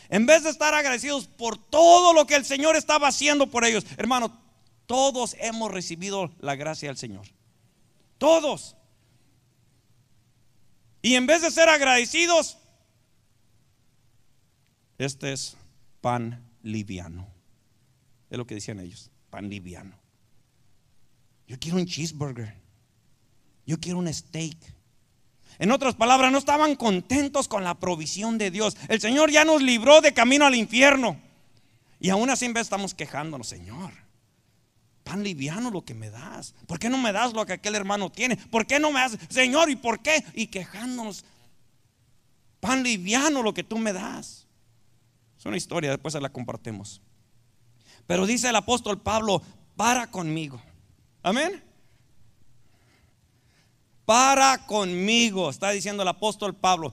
en vez de estar agradecidos por todo lo que el Señor estaba haciendo por ellos, hermano, todos hemos recibido la gracia del Señor. Todos. Y en vez de ser agradecidos, este es pan liviano. Es lo que decían ellos, pan liviano. Yo quiero un cheeseburger. Yo quiero un steak. En otras palabras, no estaban contentos con la provisión de Dios. El Señor ya nos libró de camino al infierno. Y aún así en vez estamos quejándonos, Señor, pan liviano lo que me das. ¿Por qué no me das lo que aquel hermano tiene? ¿Por qué no me das, Señor? ¿Y por qué? Y quejándonos, pan liviano lo que tú me das. Es una historia, después se la compartimos. Pero dice el apóstol Pablo, para conmigo. Amén. Para conmigo, está diciendo el apóstol Pablo,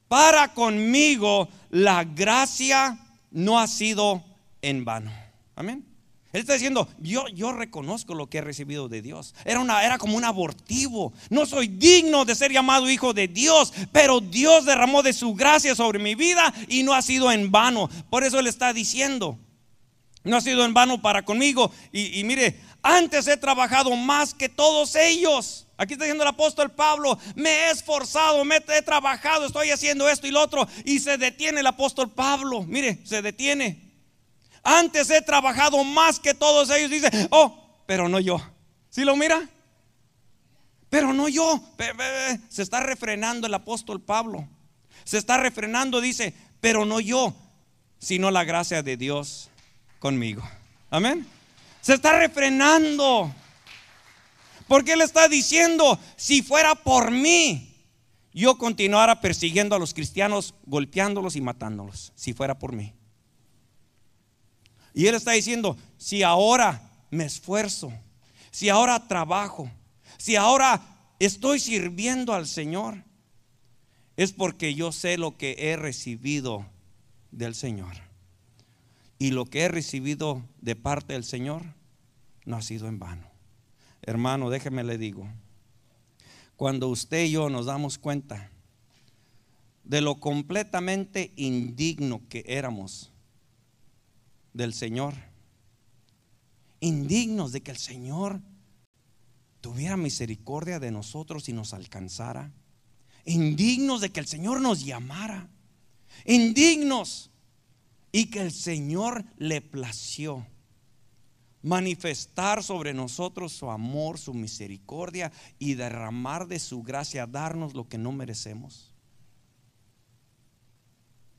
para conmigo la gracia no ha sido en vano. Amén. Él está diciendo, yo reconozco lo que he recibido de Dios. Era como un abortivo. No soy digno de ser llamado hijo de Dios, pero Dios derramó de su gracia sobre mi vida y no ha sido en vano. Por eso Él está diciendo, no ha sido en vano para conmigo. Y mire, antes he trabajado más que todos ellos. Aquí está diciendo el apóstol Pablo, me he esforzado, he trabajado, estoy haciendo esto y lo otro. Y se detiene el apóstol Pablo. Mire, se detiene. Antes he trabajado más que todos ellos. Dice, pero no yo. ¿Sí lo mira? Pero no yo. Se está refrenando el apóstol Pablo. Se está refrenando, dice, pero no yo, sino la gracia de Dios conmigo. Amén. Se está refrenando, porque él está diciendo, si fuera por mí, yo continuara persiguiendo a los cristianos, golpeándolos y matándolos, si fuera por mí. Y Él está diciendo, si ahora me esfuerzo, si ahora trabajo, si ahora estoy sirviendo al Señor, es porque yo sé lo que he recibido del Señor. Y lo que he recibido de parte del Señor no ha sido en vano. Hermano, déjeme le digo, cuando usted y yo nos damos cuenta de lo completamente indigno que éramos del Señor, indignos de que el Señor tuviera misericordia de nosotros y nos alcanzara, indignos de que el Señor nos llamara, indignos, y que el Señor le plació manifestar sobre nosotros su amor, su misericordia y derramar de su gracia, darnos lo que no merecemos.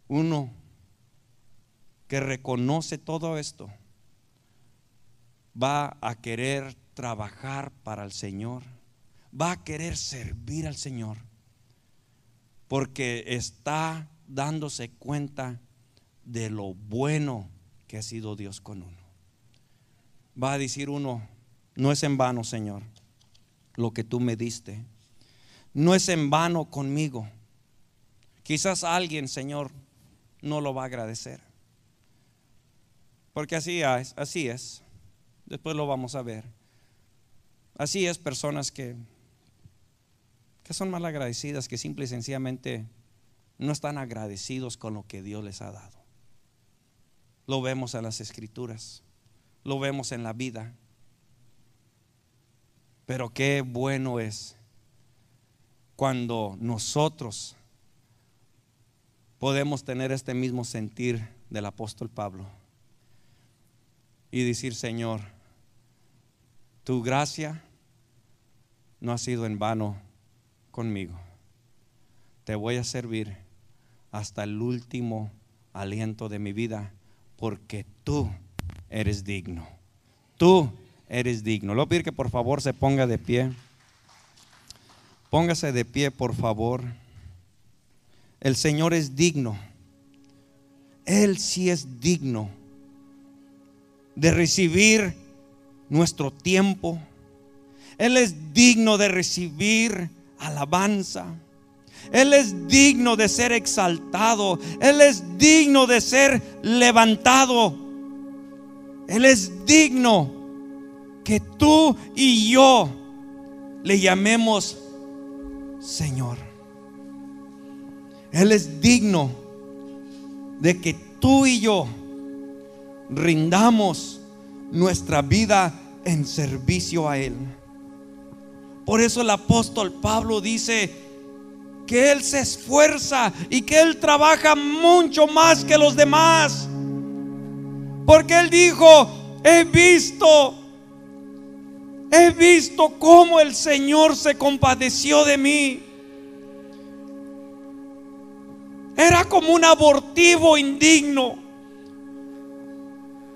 Uno que reconoce todo esto va a querer trabajar para el Señor, va a querer servir al Señor, porque está dándose cuenta de lo bueno que ha sido Dios con uno. Va a decir uno, no es en vano, Señor, lo que tú me diste, no es en vano conmigo. Quizás alguien, Señor, no lo va a agradecer, porque así es. Después lo vamos a ver. Así es, personas que son mal agradecidas, que simple y sencillamente no están agradecidos con lo que Dios les ha dado. Lo vemos en las Escrituras, lo vemos en la vida. Pero qué bueno es cuando nosotros podemos tener este mismo sentir del apóstol Pablo y decir, Señor, tu gracia no ha sido en vano conmigo. Te voy a servir hasta el último aliento de mi vida, porque tú eres digno. Tú eres digno. Le voy a pedir que por favor se ponga de pie. Póngase de pie, por favor. El Señor es digno. Él sí es digno de recibir nuestro tiempo. Él es digno de recibir alabanza. Él es digno de ser exaltado. Él es digno de ser levantado. Él es digno que tú y yo le llamemos Señor. Él es digno de que tú y yo rindamos nuestra vida en servicio a Él. Por eso el apóstol Pablo dice que él se esfuerza y que él trabaja mucho más que los demás, porque él dijo, he visto cómo el Señor se compadeció de mí. Era como un abortivo indigno.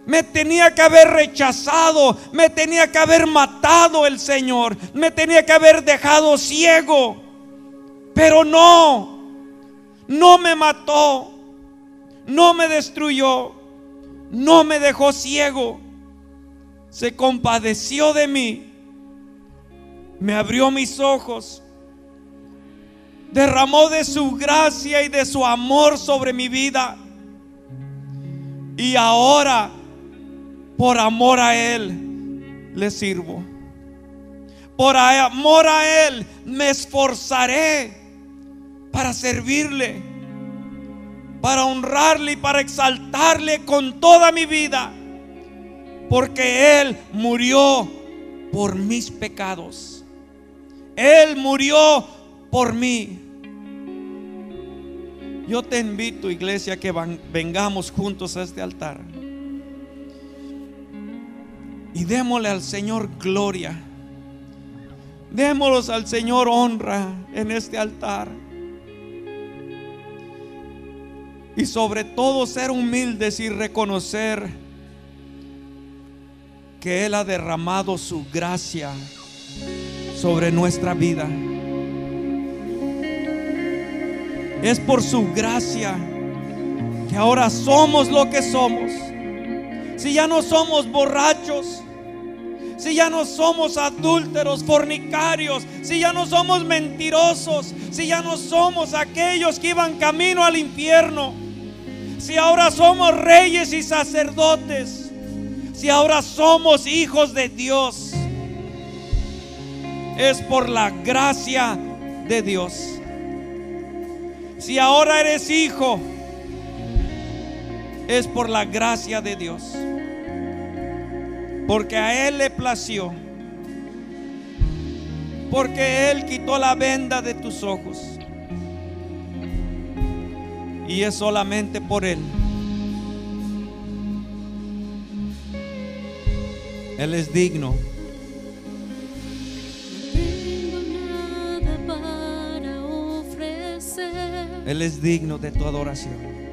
Me tenía que haber rechazado, me tenía que haber matado el Señor, me tenía que haber dejado ciego. Pero no me mató, no me destruyó, no me dejó ciego. Se compadeció de mí, me abrió mis ojos, derramó de su gracia y de su amor sobre mi vida. Y ahora, por amor a Él, le sirvo. Por amor a Él, me esforzaré para servirle, para honrarle y para exaltarle con toda mi vida, porque Él murió por mis pecados. Él murió por mí. Yo te invito, iglesia, que vengamos juntos a este altar y démosle al Señor gloria. Démosle al Señor honra en este altar. Y sobre todo ser humildes y reconocer que Él ha derramado su gracia sobre nuestra vida. Es por su gracia que ahora somos lo que somos. Si ya no somos borrachos, si ya no somos adúlteros, fornicarios, si ya no somos mentirosos, si ya no somos aquellos que iban camino al infierno, si ahora somos reyes y sacerdotes, si ahora somos hijos de Dios, es por la gracia de Dios. Si ahora eres hijo, es por la gracia de Dios, porque a Él le plació, porque Él quitó la venda de tus ojos, y es solamente por Él. Él es digno. Él es digno de tu adoración.